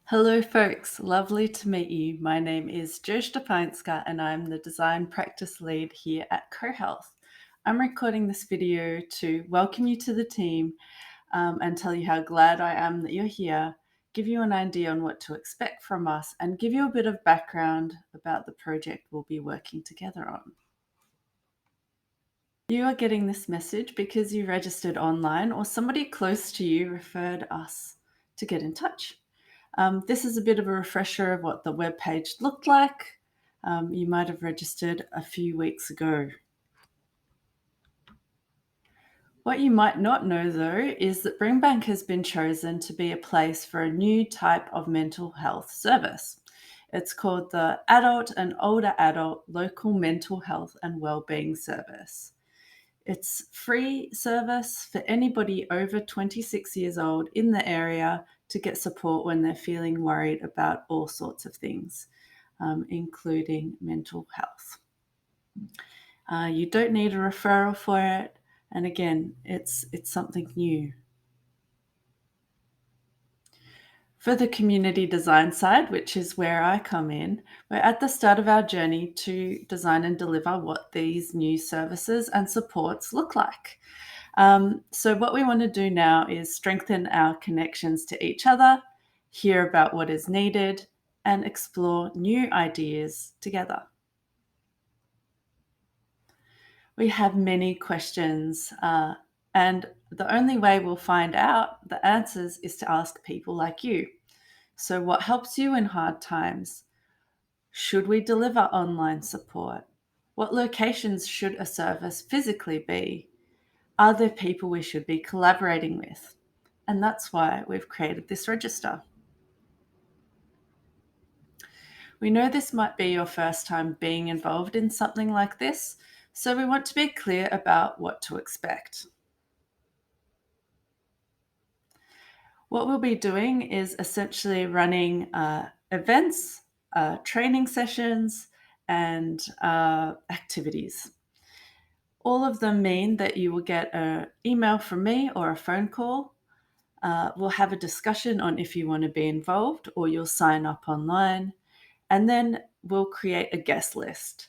Hello, folks. Lovely to meet you. My name is Jo Stefanska, and I'm the Design Practice Lead here at CoHealth. I'm recording this video to welcome you to the team and tell you how glad I am that you're here, give you an idea on what to expect from us, and give you a bit of background about the project we'll be working together on. You are getting this message because you registered online or somebody close to you referred us to get in touch. This is a bit of a refresher of what the webpage looked like. You might have registered a few weeks ago. What you might not know, though, is that Brimbank has been chosen to be a place for a new type of mental health service. It's called the Adult and Older Adult Local Mental Health and Wellbeing Service. It's free service for anybody over 26 years old in the area to get support when they're feeling worried about all sorts of things, including mental health. You don't need a referral for it. And again, it's something new. For the community design side, which is where I come in, we're at the start of our journey to design and deliver what these new services and supports look like. So what we want to do now is strengthen our connections to each other, hear about what is needed, and explore new ideas together. We have many questions, and the only way we'll find out the answers is to ask people like you. So what helps you in hard times? Should we deliver online support? What locations should a service physically be? Are there people we should be collaborating with? And that's why we've created this register. We know this might be your first time being involved in something like this, so we want to be clear about what to expect. What we'll be doing is essentially running events, training sessions, and activities. All of them mean that you will get an email from me or a phone call. We'll have a discussion on if you want to be involved, or you'll sign up online, and then we'll create a guest list.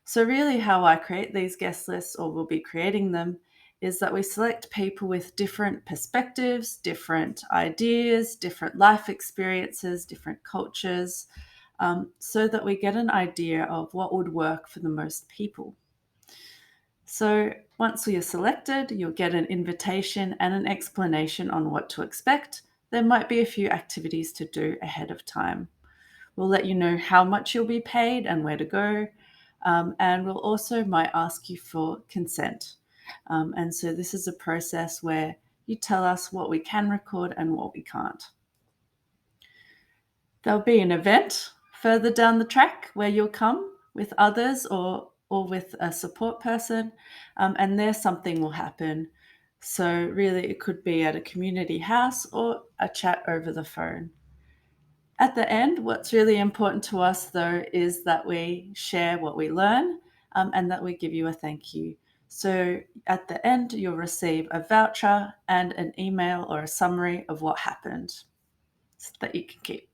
So really how I create these guest lists, or we'll be creating them, is that we select people with different perspectives, different ideas, different life experiences, different cultures, so that we get an idea of what would work for the most people. So once you're selected, you'll get an invitation and an explanation on what to expect. There might be a few activities to do ahead of time. We'll let you know how much you'll be paid and where to go. And we'll also might ask you for consent. And so this is a process where you tell us what we can record and what we can't. There'll be an event further down the track where you'll come with others or with a support person, and there something will happen. So really it could be at a community house or a chat over the phone. At the end, what's really important to us, though, is that we share what we learn and that we give you a thank you. So at the end, you'll receive a voucher and an email or a summary of what happened that you can keep.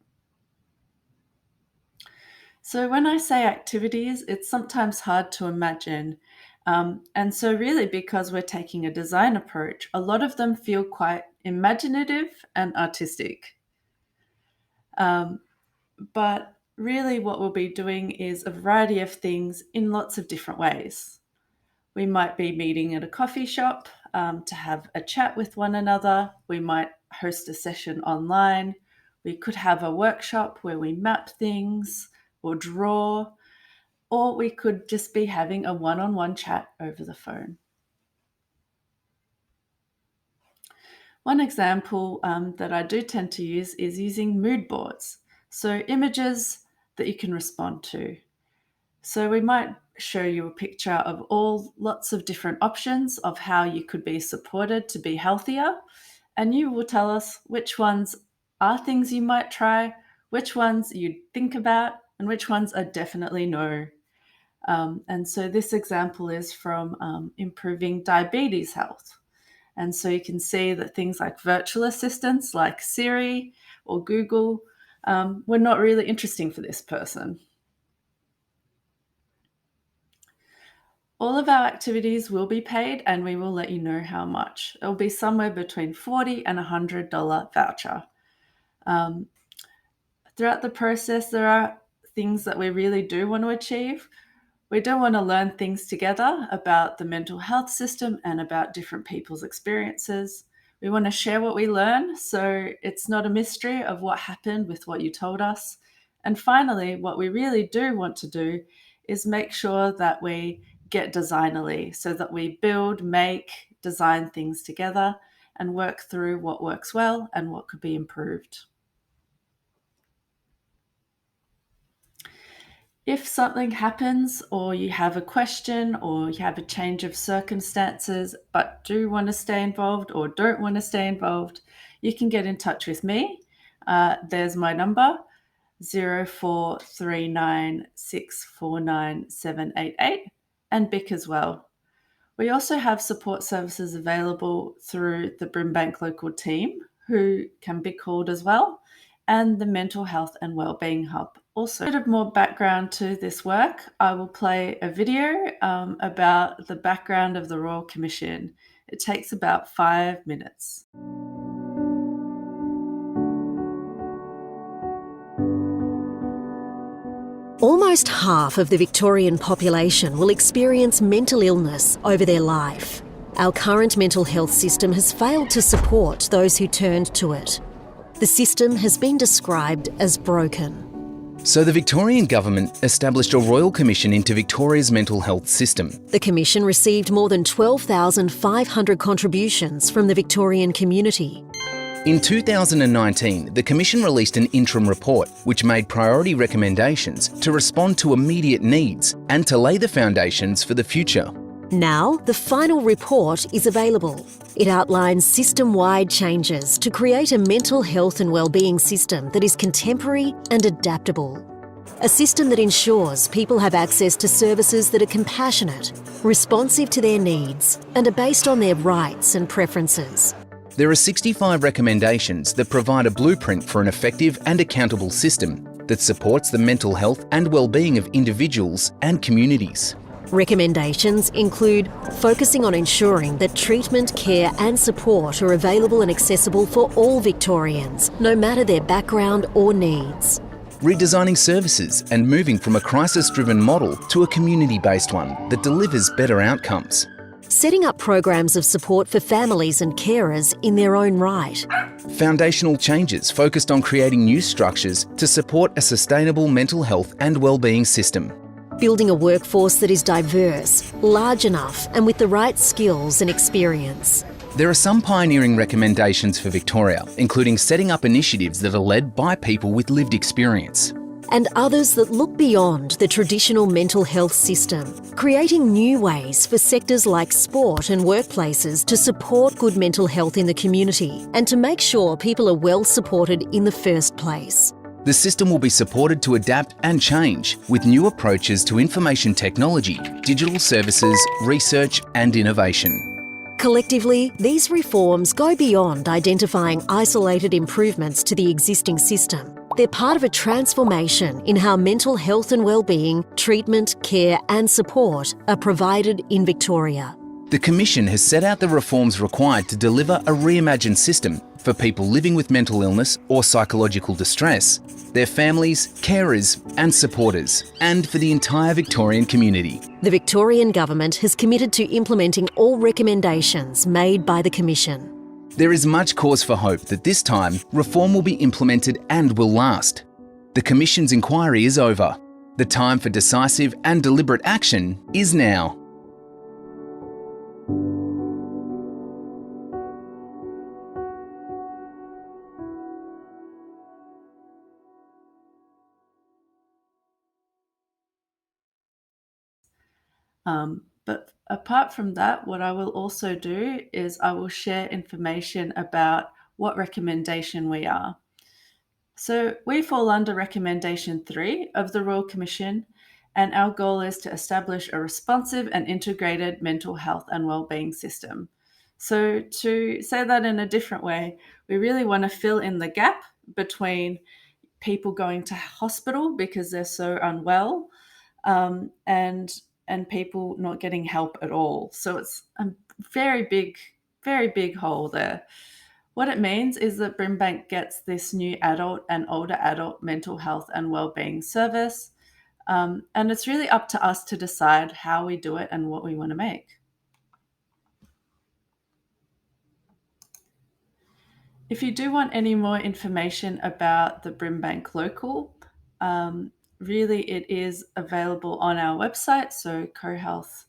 So when I say activities, it's sometimes hard to imagine. And so really, because we're taking a design approach, a lot of them feel quite imaginative and artistic. But really what we'll be doing is a variety of things in lots of different ways. We might be meeting at a coffee shop to have a chat with one another. We might host a session online. We could have a workshop where we map things or draw, or we could just be having a one-on-one chat over the phone. One example that I do tend to use is using mood boards. So images that you can respond to. So we might show you a picture of lots of different options of how you could be supported to be healthier. And you will tell us which ones are things you might try, which ones you'd think about, and which ones are definitely no. And so this example is from improving diabetes health. And so you can see that things like virtual assistants like Siri or Google were not really interesting for this person. All of our activities will be paid and we will let you know how much. It'll be somewhere between $40 and $100 voucher. Throughout the process, there are things that we really do want to achieve. We do want to learn things together about the mental health system and about different people's experiences. We want to share what we learn so it's not a mystery of what happened with what you told us. And finally, what we really do want to do is make sure that we get designerly so that we build, make, design things together and work through what works well and what could be improved. If something happens or you have a question or you have a change of circumstances but do want to stay involved or don't want to stay involved, you can get in touch with me. There's my number, 0439649788, and BIC as well. We also have support services available through the Brimbank local team, who can be called as well, and the Mental Health and Wellbeing Hub. Also, a bit of more background to this work. I will play a video about the background of the Royal Commission. It takes about 5 minutes. Almost half of the Victorian population will experience mental illness over their life. Our current mental health system has failed to support those who turned to it. The system has been described as broken. So the Victorian Government established a Royal Commission into Victoria's mental health system. The Commission received more than 12,500 contributions from the Victorian community. In 2019, the Commission released an interim report which made priority recommendations to respond to immediate needs and to lay the foundations for the future. Now, the final report is available. It outlines system-wide changes to create a mental health and wellbeing system that is contemporary and adaptable. A system that ensures people have access to services that are compassionate, responsive to their needs, and are based on their rights and preferences. There are 65 recommendations that provide a blueprint for an effective and accountable system that supports the mental health and wellbeing of individuals and communities. Recommendations include focusing on ensuring that treatment, care and support are available and accessible for all Victorians, no matter their background or needs. Redesigning services and moving from a crisis-driven model to a community-based one that delivers better outcomes. Setting up programs of support for families and carers in their own right. Foundational changes focused on creating new structures to support a sustainable mental health and wellbeing system. Building a workforce that is diverse, large enough and with the right skills and experience. There are some pioneering recommendations for Victoria, including setting up initiatives that are led by people with lived experience. And others that look beyond the traditional mental health system, creating new ways for sectors like sport and workplaces to support good mental health in the community and to make sure people are well supported in the first place. The system will be supported to adapt and change with new approaches to information technology, digital services, research and innovation. Collectively, these reforms go beyond identifying isolated improvements to the existing system. They're part of a transformation in how mental health and wellbeing, treatment, care and support are provided in Victoria. The Commission has set out the reforms required to deliver a reimagined system for people living with mental illness or psychological distress, their families, carers and supporters, and for the entire Victorian community. The Victorian Government has committed to implementing all recommendations made by the Commission. There is much cause for hope that this time reform will be implemented and will last. The Commission's inquiry is over. The time for decisive and deliberate action is now. But apart from that, what I will also do is I will share information about what recommendation we are. So we fall under recommendation 3 of the Royal Commission, and our goal is to establish a responsive and integrated mental health and wellbeing system. So to say that in a different way, we really want to fill in the gap between people going to hospital because they're so unwell, and people not getting help at all. So it's a very big hole there. What it means is that Brimbank gets this new adult and older adult mental health and wellbeing service, and it's really up to us to decide how we do it and what we want to make. If you do want any more information about the Brimbank Local, really it is available on our website, so CoHealth's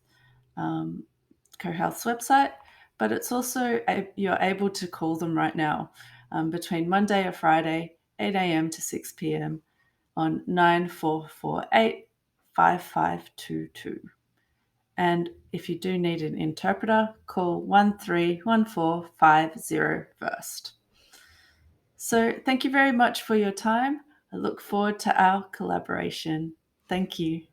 website, but it's also, you're able to call them right now between Monday or Friday, 8 a.m. to 6 p.m. on 9448 5522. And if you do need an interpreter, call 131450 first. So thank you very much for your time. I look forward to our collaboration. Thank you.